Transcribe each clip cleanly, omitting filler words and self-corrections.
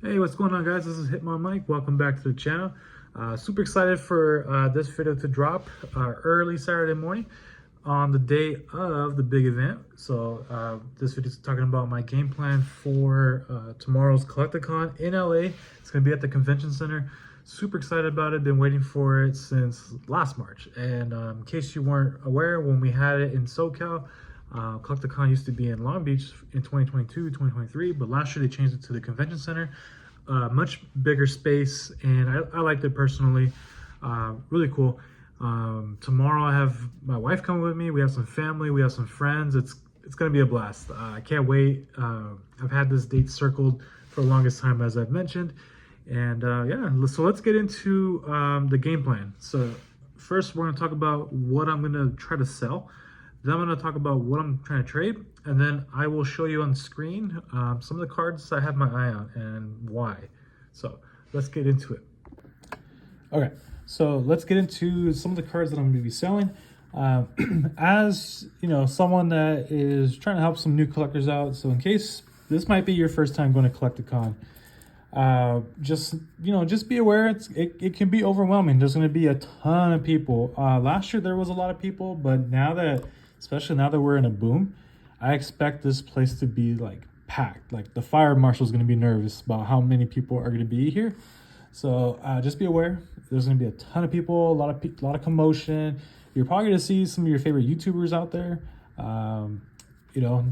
Hey, what's going on, guys? This is Hitmon Mike. Welcome back to the channel. Super excited for this video to drop early Saturday morning on the day of the big event. So this video is talking about my game plan for tomorrow's Collecticon in LA. It's going to be at the convention center. Super excited about it. Been waiting for it since last March. And in case you weren't aware, when we had it in SoCal, Collecticon used to be in Long Beach in 2022, 2023, but last year they changed it to the convention center. Much bigger space, and I liked it personally. Really cool. Tomorrow I have my wife coming with me. We have some family, we have some friends. It's gonna be a blast. I can't wait. I've had this date circled for the longest time, as I've mentioned. And yeah, so let's get into the game plan. So first we're gonna talk about what I'm gonna try to sell. Then I'm going to talk about what I'm trying to trade, and then I will show you on the screen some of the cards I have my eye on and why. So let's get into it. Okay, so let's get into some of the cards that I'm going to be selling. As you know, someone that is trying to help some new collectors out, so in case this might be your first time going to Collecticon, just be aware it can be overwhelming. There's going to be a ton of people. Last year there was a lot of people, but especially now that we're in a boom, I expect this place to be like packed. Like the fire marshal's going to be nervous about how many people are going to be here. So just be aware. There's going to be a ton of people, a lot of commotion. You're probably going to see some of your favorite YouTubers out there. You know,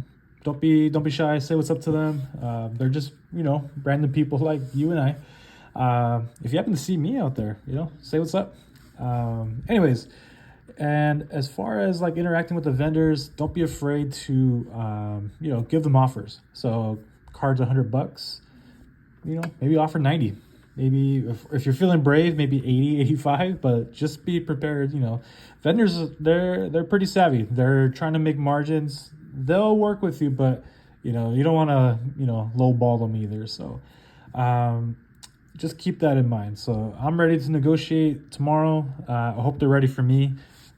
don't be shy. Say what's up to them. They're just random people like you and I. If you happen to see me out there, say what's up. Anyways. And as far as like interacting with the vendors, don't be afraid to give them offers. So cards $100, maybe offer 90. Maybe if you're feeling brave, maybe 80, 85, but just be prepared. Vendors, they're pretty savvy. They're trying to make margins. They'll work with you, but you don't want to lowball them either. So just keep that in mind. So I'm ready to negotiate tomorrow. I hope they're ready for me,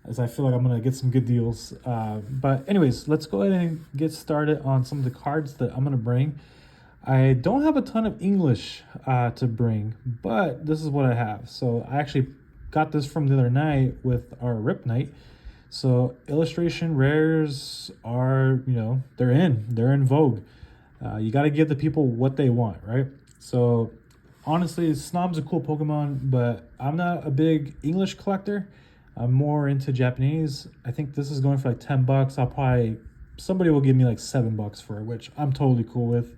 as I feel like I'm going to get some good deals. But anyways, let's go ahead and get started on some of the cards that I'm going to bring. I don't have a ton of English to bring, but this is what I have. So I actually got this from the other night with our Rip Night. So illustration rares are, they're in vogue. You got to give the people what they want, right? So honestly, Snob's a cool Pokemon, but I'm not a big English collector. I'm more into Japanese. I think this is going for like $10. Somebody will give me like $7 for it, which I'm totally cool with.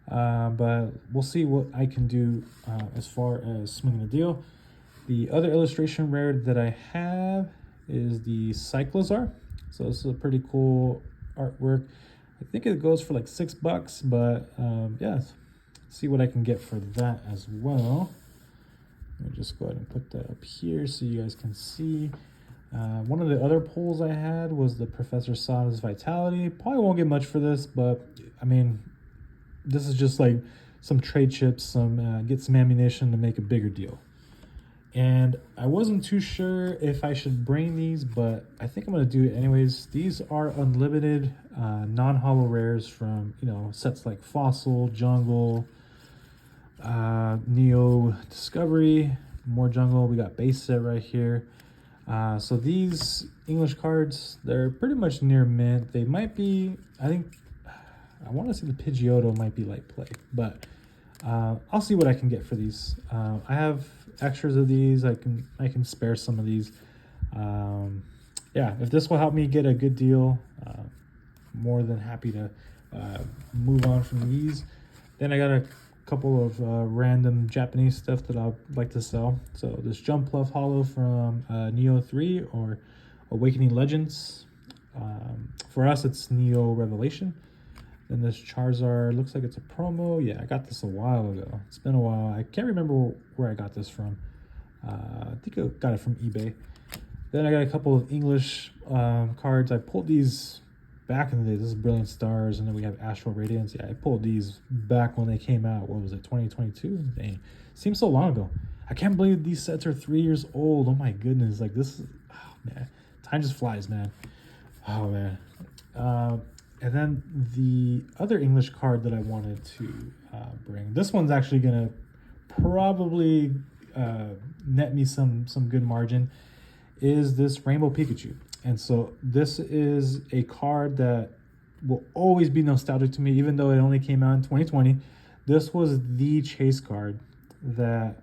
But we'll see what I can do as far as swinging a deal. The other illustration rare that I have is the Cyclozar. So this is a pretty cool artwork. I think it goes for like $6, but yeah, see what I can get for that as well. Let me just go ahead and put that up here so you guys can see. One of the other pulls I had was the Professor Sada's Vitality. Probably won't get much for this, but I mean, this is just like some trade chips, get some ammunition to make a bigger deal. And I wasn't too sure if I should bring these, but I think I'm going to do it anyways. These are unlimited non-holo rares from, sets like Fossil, Jungle, Neo, Discovery, more Jungle. We got base set right here. So these English cards, they're pretty much near mint. They might be, I want to say the Pidgeotto might be light play, but I'll see what I can get for these. I have extras of these. I can spare some of these. Yeah, if this will help me get a good deal, more than happy to move on from these. Then I got a couple of random Japanese stuff that I'd like to sell. So this Jumpluff Holo from Neo 3 or Awakening Legends. For us, it's Neo Revelation. Then this Charizard, looks like it's a promo. Yeah, I got this a while ago. It's been a while. I can't remember where I got this from. I think I got it from eBay. Then I got a couple of English cards. I pulled these back in the day. This is Brilliant Stars, and then we have Astral Radiance. Yeah, I pulled these back when they came out. What was it, 2022? Dang, seems so long ago. I can't believe these sets are 3 years old. Oh my goodness, like this is, oh man, time just flies, man. Oh man. And then the other English card that I wanted to bring. This one's actually gonna probably net me some good margin. Is this Rainbow Pikachu? And so this is a card that will always be nostalgic to me, even though it only came out in 2020. This was the chase card that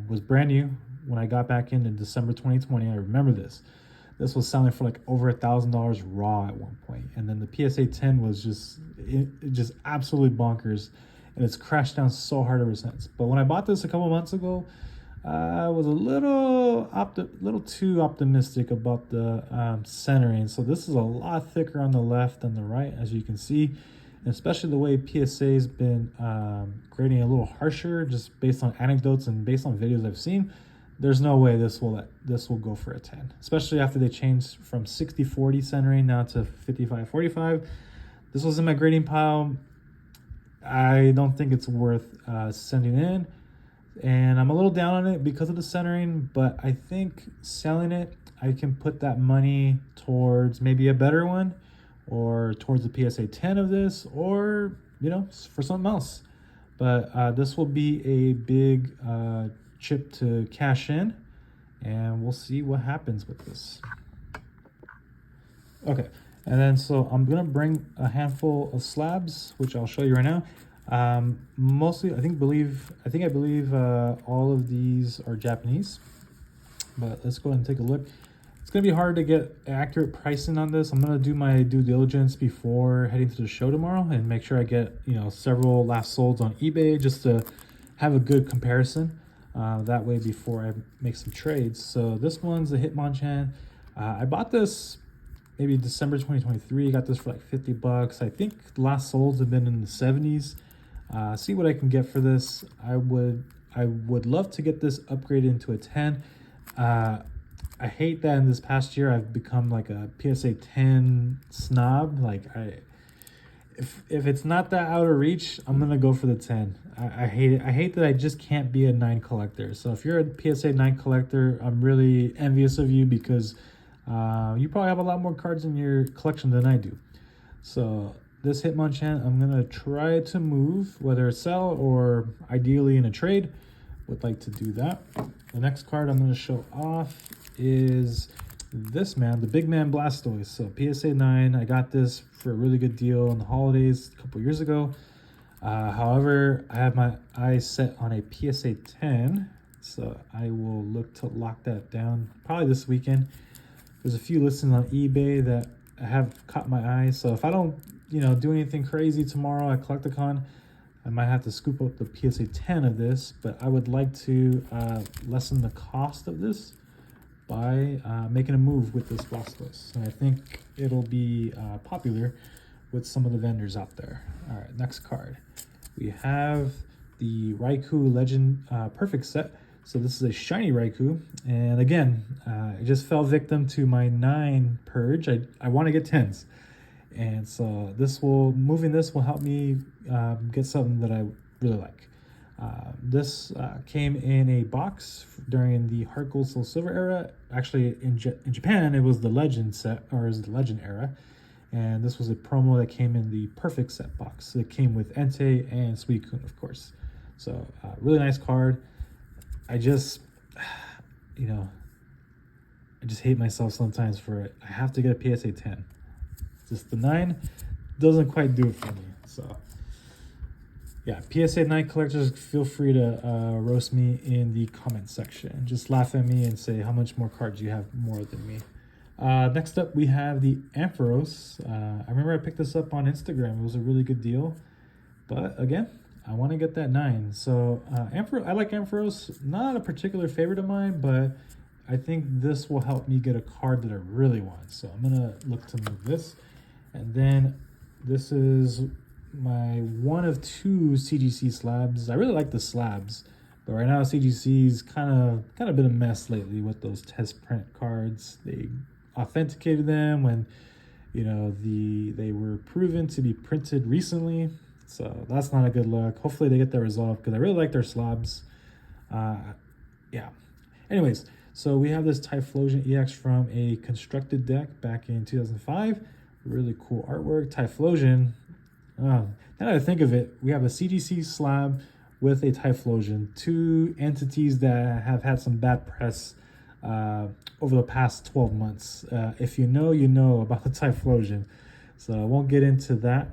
was brand new when I got back in December 2020. I remember this. This was selling for like over $1,000 raw at one point, and then the PSA 10 was just absolutely bonkers, and it's crashed down so hard ever since. But when I bought this a couple months ago, I was a little too optimistic about the centering. So this is a lot thicker on the left than the right, as you can see, and especially the way PSA's been grading a little harsher, just based on anecdotes and based on videos I've seen. There's no way this will go for a 10, especially after they changed from 60-40 centering now to 55-45. This was in my grading pile. I don't think it's worth sending in, and I'm a little down on it because of the centering, but I think selling it, I can put that money towards maybe a better one, or towards the PSA 10 of this, or, you know, for something else. But this will be a big chip to cash in, and we'll see what happens with this. Okay, and then so I'm gonna bring a handful of slabs, which I'll show you right now. Mostly, I believe all of these are Japanese, but let's go ahead and take a look. It's gonna be hard to get accurate pricing on this. I'm gonna do my due diligence before heading to the show tomorrow and make sure I get, you know, several last solds on eBay just to have a good comparison. That way before I make some trades. So this one's a Hitmonchan. I bought this maybe December 2023. Got this for like $50. I think the last solds have been in the 70s. See what I can get for this. I would love to get this upgraded into a 10. I hate that in this past year I've become like a PSA 10 snob. Like if it's not that out of reach, I'm gonna go for the 10. I hate it. I hate that I just can't be a 9 collector. So if you're a PSA 9 collector, I'm really envious of you, because you probably have a lot more cards in your collection than I do. So this Hitmonchan, I'm gonna try to move, whether it's sell or ideally in a trade. Would like to do that. The next card I'm gonna show off is this man, the Big Man Blastoise. So PSA 9, I got this for a really good deal in the holidays a couple years ago. However, I have my eyes set on a PSA 10, so I will look to lock that down probably this weekend. There's a few listings on eBay that have caught my eye, so if I don't, you know, do anything crazy tomorrow at Collecticon, I might have to scoop up the PSA 10 of this, but I would like to lessen the cost of this by making a move with this Blastoise. And I think it'll be popular with some of the vendors out there. All right, next card. We have the Raikou Legend Perfect set. So this is a shiny Raikou. And again, I just fell victim to my 9 purge. I want to get 10s. And so moving this will help me get something that I really like. This came in a box during the Heart Gold Soul Silver era. Actually, in Japan, it was the Legend set, or is the Legend era. And this was a promo that came in the Perfect set box. It came with Entei and Suicune, of course. So, really nice card. I just, you know, I just hate myself sometimes for it. I have to get a PSA 10. Just the 9 doesn't quite do it for me. So, yeah, PSA 9 collectors, feel free to roast me in the comment section. Just laugh at me and say how much more cards you have more than me. Next up, we have the Ampharos. I remember I picked this up on Instagram. It was a really good deal. But again, I want to get that 9. So I like Ampharos. Not a particular favorite of mine, but I think this will help me get a card that I really want. So I'm going to look to move this. And then this is my one of 2 CGC slabs. I really like the slabs, but right now CGC's kind of been a mess lately with those test print cards. They authenticated them when, you know, they were proven to be printed recently, so that's not a good look. Hopefully they get that resolved, because I really like their slabs. Yeah, anyways, so we have this Typhlosion EX from a constructed deck back in 2005. Really cool artwork. Typhlosion, Now that I think of it, we have a CDC slab with a Typhlosion, two entities that have had some bad press uh, over the past 12 months. If you know, you know about the Typhlosion. So I won't get into that.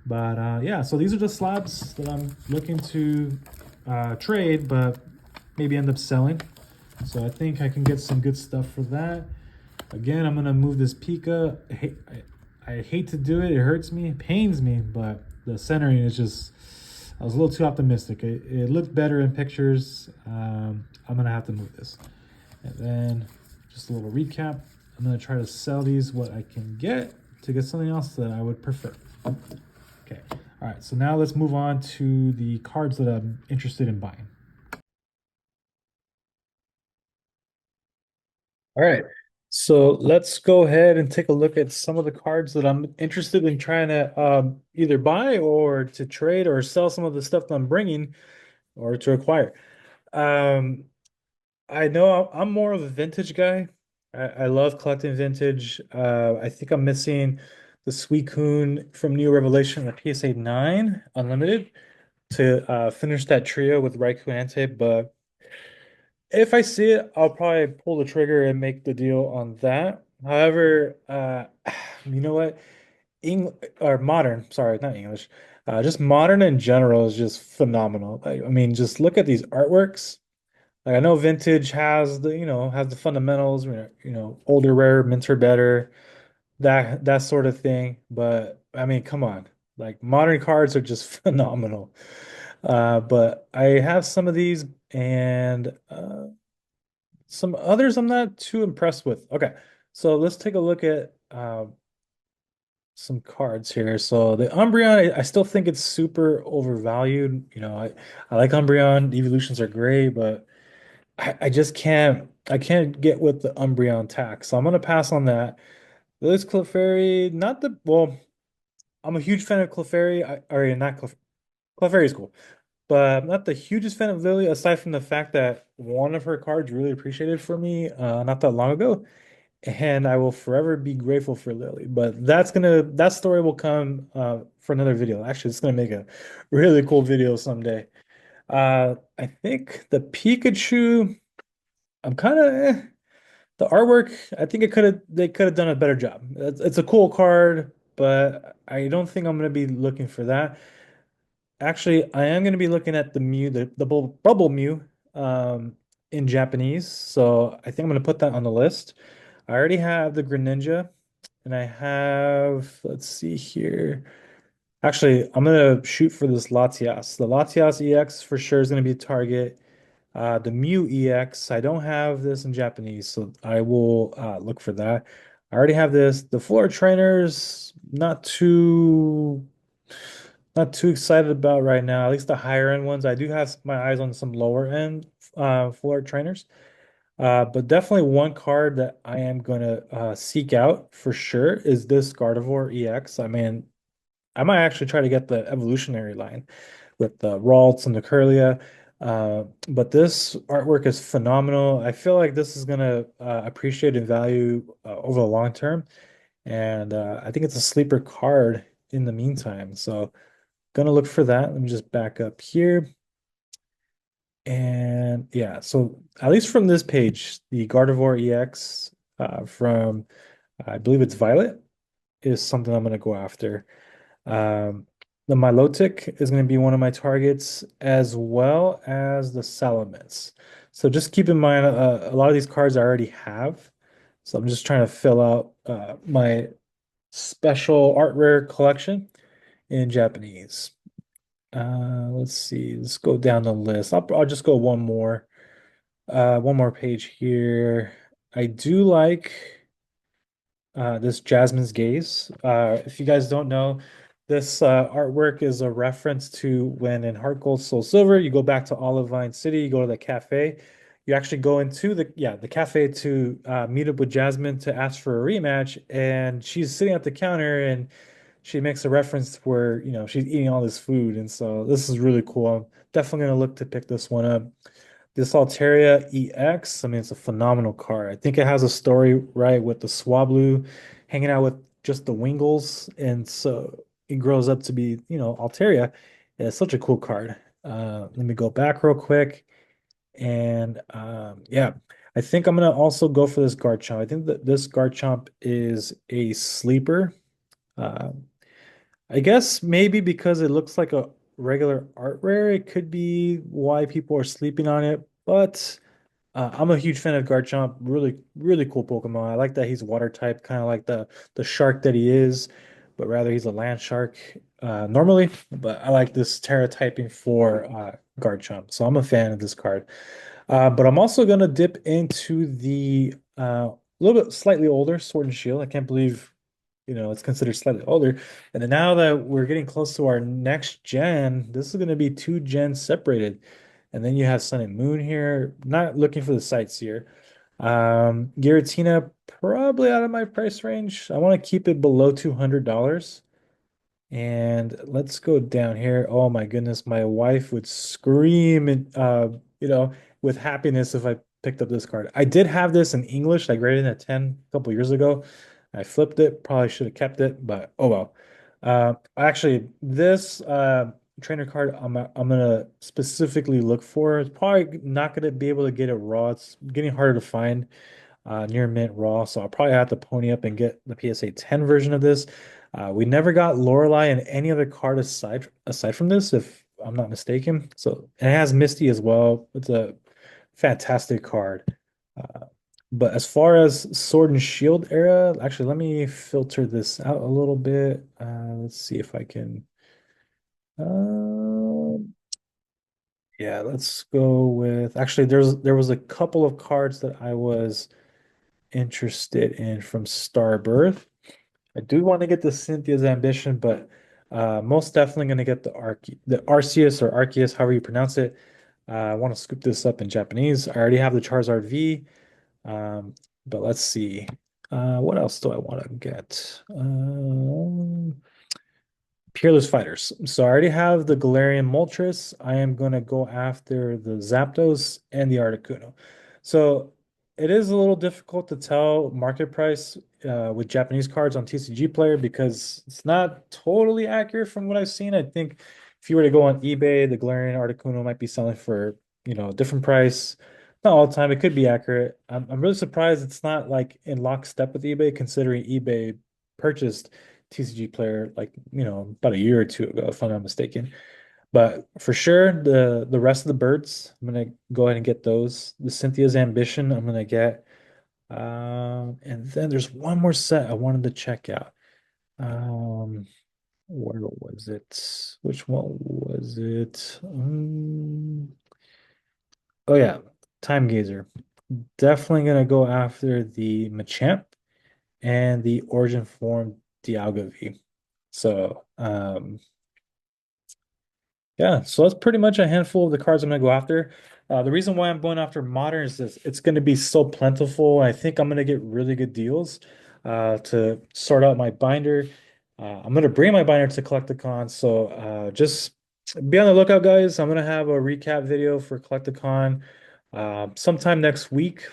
But yeah, so these are the slabs that I'm looking to trade, but maybe end up selling. So I think I can get some good stuff for that. Again, I'm gonna move this Pika. I hate to do it. It hurts me, it pains me, but the centering is just. I was a little too optimistic. It looked better in pictures. I'm gonna have to move this. And then just a little recap. I'm gonna try to sell these what I can get to get something else that I would prefer. Okay. All right. So now let's move on to the cards that I'm interested in buying. All right. So let's go ahead and take a look at some of the cards that I'm interested in trying to either buy or to trade or sell some of the stuff that I'm bringing or to acquire. Um, I know I'm more of a vintage guy. I love collecting vintage. I think I'm missing the Suicune from New Revelation, the PSA 9 Unlimited, to finish that trio with Raikou and Entei, but if I see it, I'll probably pull the trigger and make the deal on that. However, you know what? Eng or modern, sorry, not English. Just modern in general is just phenomenal. Like, I mean, just look at these artworks. Like I know vintage has has the fundamentals, older rare, minter better, that sort of thing. But I mean, come on. Like modern cards are just phenomenal. But I have some of these and some others I'm not too impressed with. Okay, so let's take a look at some cards here. So the Umbreon, I still think it's super overvalued. I like Umbreon. Evolutions are great, but I just can't get with the Umbreon tax. So I'm gonna pass on that. This Clefairy, not the well, I'm a huge fan of Clefairy. Or not Clefairy is cool. But I'm not the hugest fan of Lily, aside from the fact that one of her cards really appreciated for me not that long ago. And I will forever be grateful for Lily. But that story will come for another video. Actually, it's gonna make a really cool video someday. I think the Pikachu, I'm kind of the artwork. I think they could have done a better job. It's a cool card, but I don't think I'm gonna be looking for that. Actually, I am gonna be looking at the Mew, the bubble Mew, in Japanese. So I think I'm gonna put that on the list. I already have the Greninja, and I have, let's see here. Actually, I'm gonna shoot for this Latias. The Latias EX for sure is gonna be a target. The Mew EX, I don't have this in Japanese, so I will look for that. I already have this. The floor trainers, not too excited about right now. At least the higher end ones. I do have my eyes on some lower end floor trainers. But definitely one card that I am gonna seek out for sure is this Gardevoir EX. I mean, I might actually try to get the evolutionary line with the Ralts and the Curlia. But this artwork is phenomenal. I feel like this is gonna appreciate in value over the long term, and I think it's a sleeper card in the meantime. So gonna look for that. Let me just back up here. And yeah, so at least from this page, the Gardevoir EX from I believe it's Violet is something I'm gonna go after. Um, the Milotic is going to be one of my targets, as well as the Salamence. So just keep in mind, a lot of these cards I already have. So I'm just trying to fill out my special art rare collection in Japanese. Let's see. Let's go down the list. I'll just go one more page here. I do like. This Jasmine's Gaze. If you guys don't know, this artwork is a reference to when in Heart Gold Soul Silver, you go back to Olivine City, you go to the cafe. You actually go into the cafe to meet up with Jasmine to ask for a rematch, and she's sitting at the counter and she makes a reference where she's eating all this food, and so this is really cool. I'm definitely gonna look to pick this one up. This Altaria EX, I mean, it's a phenomenal card. I think it has a story, right, with the Swablu hanging out with just the Wingles. And so it grows up to be, Altaria. Yeah, it's such a cool card. Let me go back real quick. And yeah, I think I'm gonna also go for this Garchomp. I think that this Garchomp is a sleeper. Uh, I guess maybe because it looks like a regular art rare, it could be why people are sleeping on it. But I'm a huge fan of Garchomp. Really, really cool Pokemon. I like that he's water type, kind of like the shark that he is, but rather he's a land shark normally. But I like this Terra typing for Garchomp, so I'm a fan of this card. But I'm also gonna dip into the little bit slightly older Sword and Shield. I can't believe, it's considered slightly older. And then now that we're getting close to our next gen, this is gonna be two gens separated. And then you have Sun and Moon here. Not looking for the sights here. Giratina probably out of my price range. I want to keep it below $200. And let's go down here. Oh my goodness, my wife would scream and you know, with happiness if I picked up this card. I did have this in English, like rated at 10 a couple years ago. I flipped it, probably should have kept it, but oh well. Actually, this trainer card I'm gonna specifically look for. It's probably not gonna be able to get it raw. It's getting harder to find near mint raw. So I'll probably have to pony up and get the PSA 10 version of this. We never got Lorelei in any other card aside from this, if I'm not mistaken. So and it has Misty as well. It's a fantastic card. Uh, but as far as Sword and Shield era, actually, let me filter this out a little bit. Let's see if I can. Um, yeah, let's go with. Actually, there was a couple of cards that I was interested in from Starbirth. I do want to get the Cynthia's Ambition, but most definitely going to get the Arceus or Arceus, however you pronounce it. I want to scoop this up in Japanese. I already have the Charizard V, um, but let's see. What else do I want to get? Peerless Fighters. So I already have the Galarian Moltres. I am going to go after the Zapdos and the Articuno. So it is a little difficult to tell market price with Japanese cards on TCG Player because it's not totally accurate from what I've seen. I think if you were to go on eBay, the Galarian Articuno might be selling for, a different price. Not all the time. It could be accurate. I'm really surprised it's not like in lockstep with eBay, considering eBay purchased TCG Player like about a year or two ago, if I'm not mistaken. But for sure, the rest of the birds, I'm gonna go ahead and get those. The Cynthia's Ambition, I'm gonna get. And then there's one more set I wanted to check out. Um, where was it? Which one was it? Oh yeah, Time Gazer. Definitely gonna go after the Machamp and the Origin Form Dialga V. So, yeah, so that's pretty much a handful of the cards I'm gonna go after. The reason why I'm going after modern is this, it's gonna be so plentiful. I think I'm gonna get really good deals to sort out my binder. I'm gonna bring my binder to Collecticon, so just be on the lookout, guys. I'm gonna have a recap video for Collecticon sometime next week.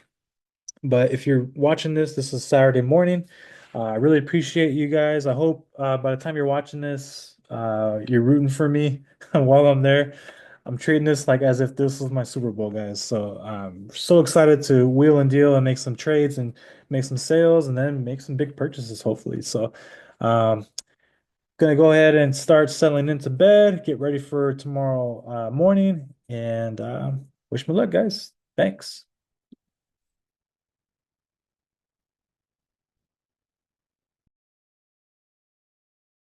But if you're watching this, this is Saturday morning. I really appreciate you guys. I hope by the time you're watching this, you're rooting for me while I'm there. I'm treating this like as if this was my Super Bowl, guys. So I'm so excited to wheel and deal and make some trades and make some sales and then make some big purchases, hopefully. So um, gonna go ahead and start settling into bed, get ready for tomorrow morning, and wish me luck, guys. Thanks.